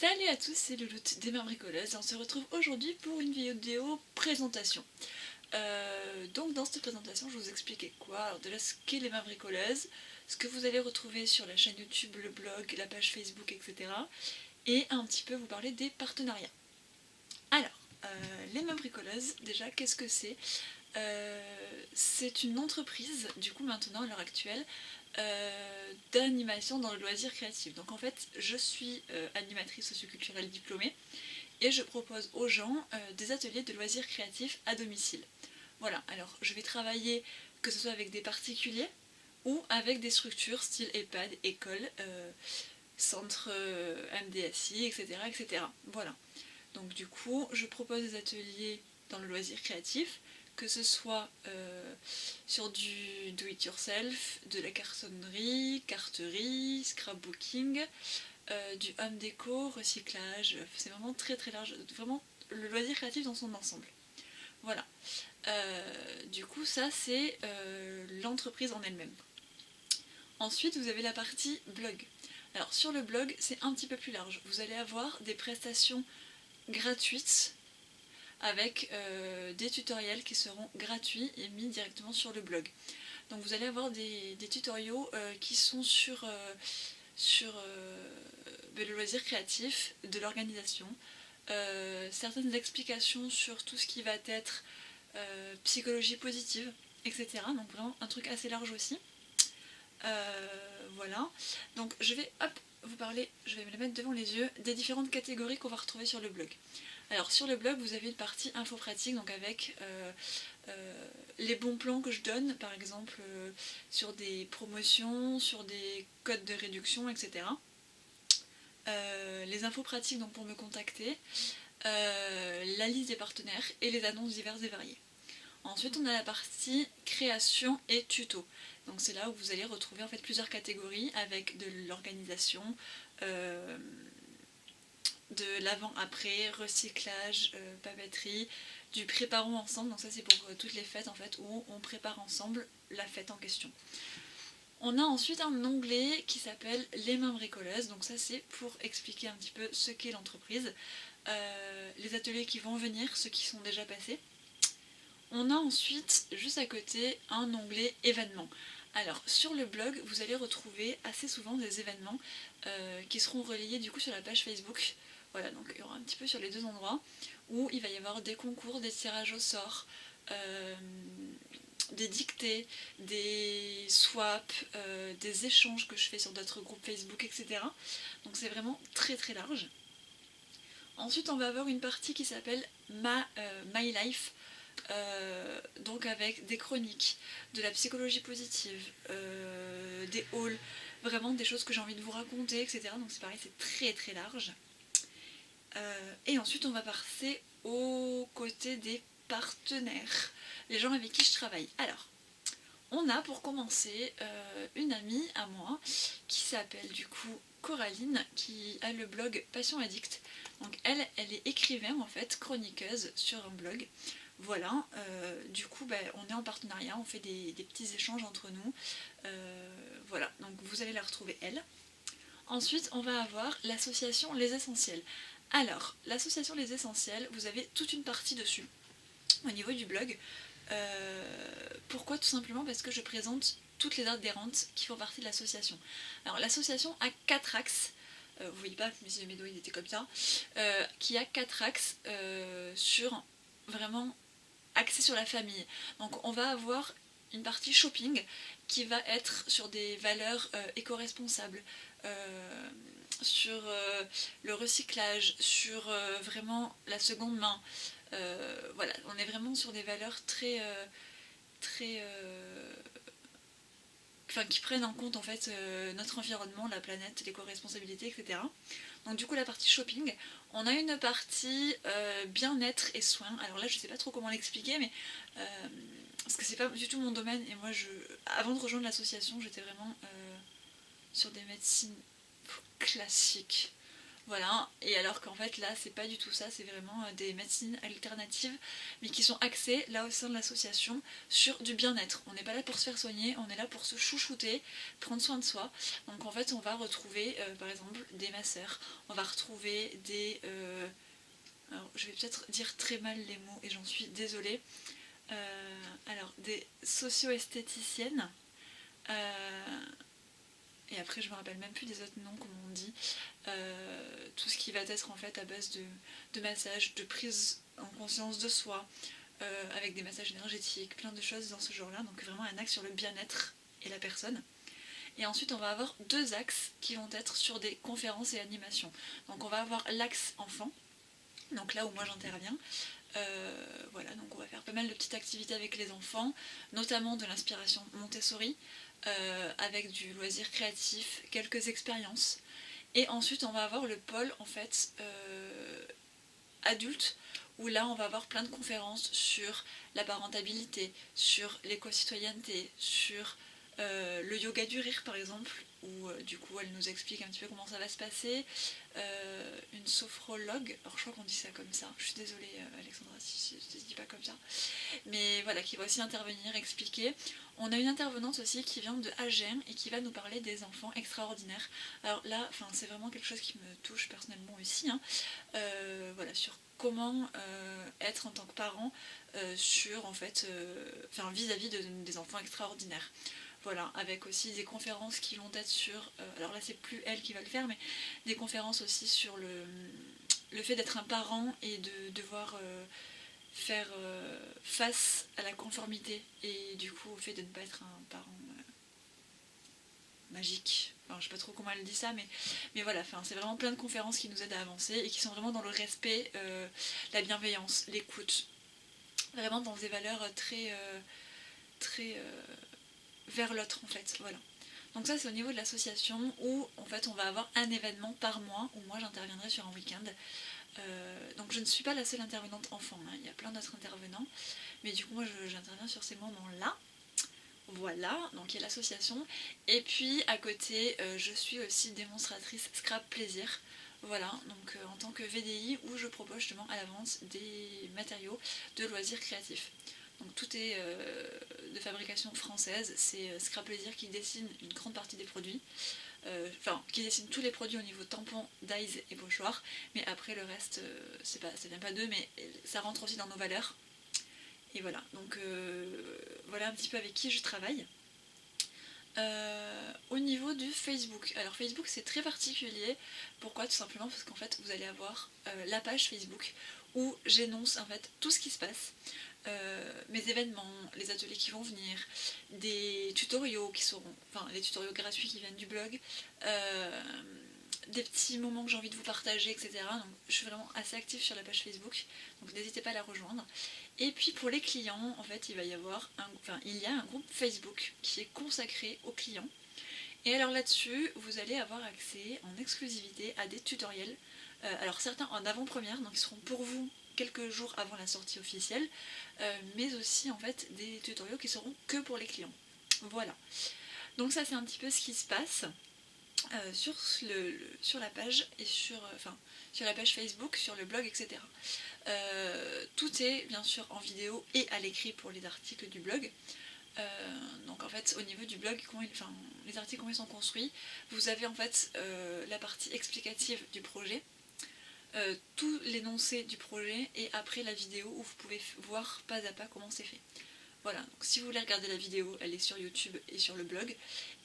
Salut à tous, c'est Louloute des Mains Bricoleuses et on se retrouve aujourd'hui pour une vidéo présentation. Donc dans cette présentation je vais vous expliquer quoi. Alors déjà ce qu'est les Mains Bricoleuses, ce que vous allez retrouver sur la chaîne YouTube, le blog, la page Facebook, etc. Et un petit peu vous parler des partenariats. Alors, les Mains Bricoleuses, déjà qu'est-ce que c'est? C'est une entreprise, du coup maintenant à l'heure actuelle, d'animation dans le loisir créatif. Donc en fait, je suis animatrice socioculturelle diplômée et je propose aux gens des ateliers de loisirs créatifs à domicile. Voilà, alors je vais travailler que ce soit avec des particuliers ou avec des structures style EHPAD, école, centre MDSI, etc., etc. Voilà. Donc du coup, je propose des ateliers dans le loisir créatif, que ce soit sur du do-it-yourself, de la cartonnerie, carterie, scrapbooking, du home déco, recyclage, c'est vraiment très très large, vraiment le loisir créatif dans son ensemble. Voilà. Du coup, ça c'est l'entreprise en elle-même. Ensuite, vous avez la partie blog. Alors sur le blog, c'est un petit peu plus large. Vous allez avoir des prestations gratuites avec des tutoriels qui seront gratuits et mis directement sur le blog. Donc vous allez avoir des tutoriaux qui sont sur le loisir créatif, de l'organisation, certaines explications sur tout ce qui va être psychologie positive, etc. Donc vraiment un truc assez large aussi. Voilà. Donc je vais vous parler, je vais me les mettre devant les yeux, des différentes catégories qu'on va retrouver sur le blog. Alors sur le blog vous avez une partie info pratique, donc avec les bons plans que je donne, par exemple sur des promotions, sur des codes de réduction, etc. Les infos pratiques donc pour me contacter, la liste des partenaires et les annonces diverses et variées. Ensuite on a la partie création et tuto. Donc c'est là où vous allez retrouver en fait plusieurs catégories avec de l'organisation, de l'avant-après, recyclage, papeterie, du préparons ensemble, donc ça c'est pour toutes les fêtes en fait où on prépare ensemble la fête en question. On a ensuite un onglet qui s'appelle les mains bricoleuses, donc ça c'est pour expliquer un petit peu ce qu'est l'entreprise, les ateliers qui vont venir, ceux qui sont déjà passés. On a ensuite juste à côté un onglet événements. Alors sur le blog vous allez retrouver assez souvent des événements qui seront relayés du coup sur la page Facebook. Voilà, donc il y aura un petit peu sur les deux endroits où il va y avoir des concours, des tirages au sort, des dictées, des swaps, des échanges que je fais sur d'autres groupes Facebook, etc. Donc c'est vraiment très très large. Ensuite on va avoir une partie qui s'appelle My Life, donc avec des chroniques, de la psychologie positive, des hauls, vraiment des choses que j'ai envie de vous raconter, etc. Donc c'est pareil, c'est très très large. Et ensuite on va passer aux côtés des partenaires, les gens avec qui je travaille. Alors, on a pour commencer une amie à moi qui s'appelle du coup Coraline, qui a le blog Passion Addict. Donc elle est écrivaine en fait, chroniqueuse sur un blog. Voilà, du coup on est en partenariat, on fait des petits échanges entre nous. Voilà, donc vous allez la retrouver elle. Ensuite on va avoir l'association Les Essentiels. Alors, l'association Les Essentiels, vous avez toute une partie dessus, au niveau du blog. Pourquoi? Tout simplement parce que je présente toutes les adhérentes qui font partie de l'association. Alors l'association a 4 axes, vous voyez pas, mais mes doigts ils étaient comme ça, qui a 4 axes sur vraiment axé sur la famille. Donc on va avoir une partie shopping qui va être sur des valeurs éco-responsables, sur le recyclage, sur vraiment la seconde main. Voilà, on est vraiment sur des valeurs très enfin, qui prennent en compte en fait notre environnement, la planète, l'éco-responsabilité, etc. Donc du coup la partie shopping, on a une partie bien-être et soins. Alors là je sais pas trop comment l'expliquer, mais parce que c'est pas du tout mon domaine, et moi avant de rejoindre l'association j'étais vraiment sur des médecines classiques. Voilà, et alors qu'en fait là c'est pas du tout ça, c'est vraiment des médecines alternatives mais qui sont axées là au sein de l'association sur du bien-être. On n'est pas là pour se faire soigner, on est là pour se chouchouter, prendre soin de soi. Donc en fait on va retrouver par exemple des masseurs, on va retrouver des... alors je vais peut-être dire très mal les mots et j'en suis désolée. Alors des socio-esthéticiennes. Et après je me rappelle même plus des autres noms comme on dit, tout ce qui va être en fait à base de massage, de prise en conscience de soi, avec des massages énergétiques, plein de choses dans ce genre là, donc vraiment un axe sur le bien-être et la personne. Et ensuite on va avoir deux axes qui vont être sur des conférences et animations. Donc on va avoir l'axe enfant, donc là où moi j'interviens. Voilà, donc on va faire pas mal de petites activités avec les enfants, notamment de l'inspiration Montessori, avec du loisir créatif, quelques expériences. Et ensuite on va avoir le pôle en fait adulte, où là on va avoir plein de conférences sur la parentalité, sur l'éco-citoyenneté, sur le yoga du rire par exemple, où du coup elle nous explique un petit peu comment ça va se passer. Une sophrologue, alors je crois qu'on dit ça comme ça, je suis désolée Alexandra si je ne dis pas comme ça, mais voilà, qui va aussi intervenir, expliquer. On a une intervenante aussi qui vient de Agen et qui va nous parler des enfants extraordinaires. Alors là, c'est vraiment quelque chose qui me touche personnellement aussi, hein. Voilà, sur comment être en tant que parent sur en fait, vis-à-vis des enfants extraordinaires. Voilà, avec aussi des conférences qui vont être sur, alors là c'est plus elle qui va le faire, mais des conférences aussi sur le fait d'être un parent et de devoir faire face à la conformité et du coup au fait de ne pas être un parent magique. Enfin, je sais pas trop comment elle dit ça, mais voilà, c'est vraiment plein de conférences qui nous aident à avancer et qui sont vraiment dans le respect, la bienveillance, l'écoute, vraiment dans des valeurs très vers l'autre en fait, voilà. Donc ça c'est au niveau de l'association où en fait on va avoir un événement par mois où moi j'interviendrai sur un week-end. Donc je ne suis pas la seule intervenante enfant, hein. Il y a plein d'autres intervenants, mais du coup moi j'interviens sur ces moments-là. Voilà, donc il y a l'association. Et puis à côté, je suis aussi démonstratrice Scrap Plaisir. Voilà, donc en tant que VDI où je propose justement à la vente des matériaux de loisirs créatifs. Donc tout est de fabrication française, c'est Scrap Plaisir qui dessine une grande partie des produits. Qui dessine tous les produits au niveau tampon, dyes et pochoirs, mais après le reste, ça vient pas d'eux, mais ça rentre aussi dans nos valeurs. Et voilà, donc voilà un petit peu avec qui je travaille. Au niveau du Facebook, alors Facebook c'est très particulier. Pourquoi? Tout simplement parce qu'en fait vous allez avoir la page Facebook où j'énonce en fait tout ce qui se passe, mes événements, les ateliers qui vont venir, des tutoriaux qui seront, les tutoriaux gratuits qui viennent du blog, des petits moments que j'ai envie de vous partager, etc. Donc je suis vraiment assez active sur la page Facebook, donc n'hésitez pas à la rejoindre. Et puis pour les clients, en fait, il y a un groupe Facebook qui est consacré aux clients. Et alors là-dessus, vous allez avoir accès en exclusivité à des tutoriels. Alors certains en avant-première, donc ils seront pour vous quelques jours avant la sortie officielle, mais aussi en fait des tutoriels qui seront que pour les clients. Voilà. Donc ça c'est un petit peu ce qui se passe. Sur la page et sur la page Facebook, sur le blog, etc. Tout est bien sûr en vidéo et à l'écrit pour les articles du blog. Donc en fait au niveau du blog, les articles comment ils sont construits, vous avez en fait la partie explicative du projet, tout l'énoncé du projet et après la vidéo où vous pouvez voir pas à pas comment c'est fait. Voilà, donc si vous voulez regarder la vidéo, elle est sur YouTube et sur le blog.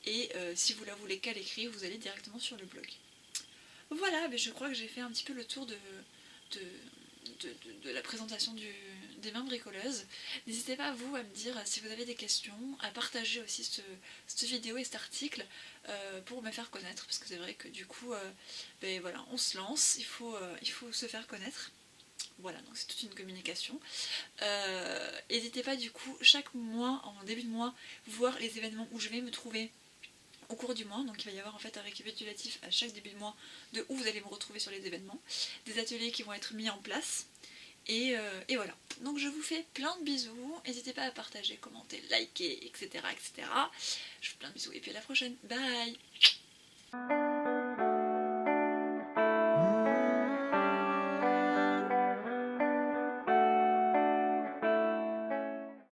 Et si vous la voulez qu'à l'écrit, vous allez directement sur le blog. Voilà, mais je crois que j'ai fait un petit peu le tour de la présentation des mains bricoleuses. N'hésitez pas vous à me dire si vous avez des questions, à partager aussi cette vidéo et cet article pour me faire connaître, parce que c'est vrai que du coup, voilà, on se lance, il faut se faire connaître. Voilà, donc c'est toute une communication. N'hésitez pas du coup, chaque mois, en début de mois, voir les événements où je vais me trouver au cours du mois. Donc il va y avoir en fait un récapitulatif à chaque début de mois de où vous allez me retrouver sur les événements, des ateliers qui vont être mis en place. Et voilà. Donc je vous fais plein de bisous. N'hésitez pas à partager, commenter, liker, etc. etc. Je vous fais plein de bisous et puis à la prochaine. Bye.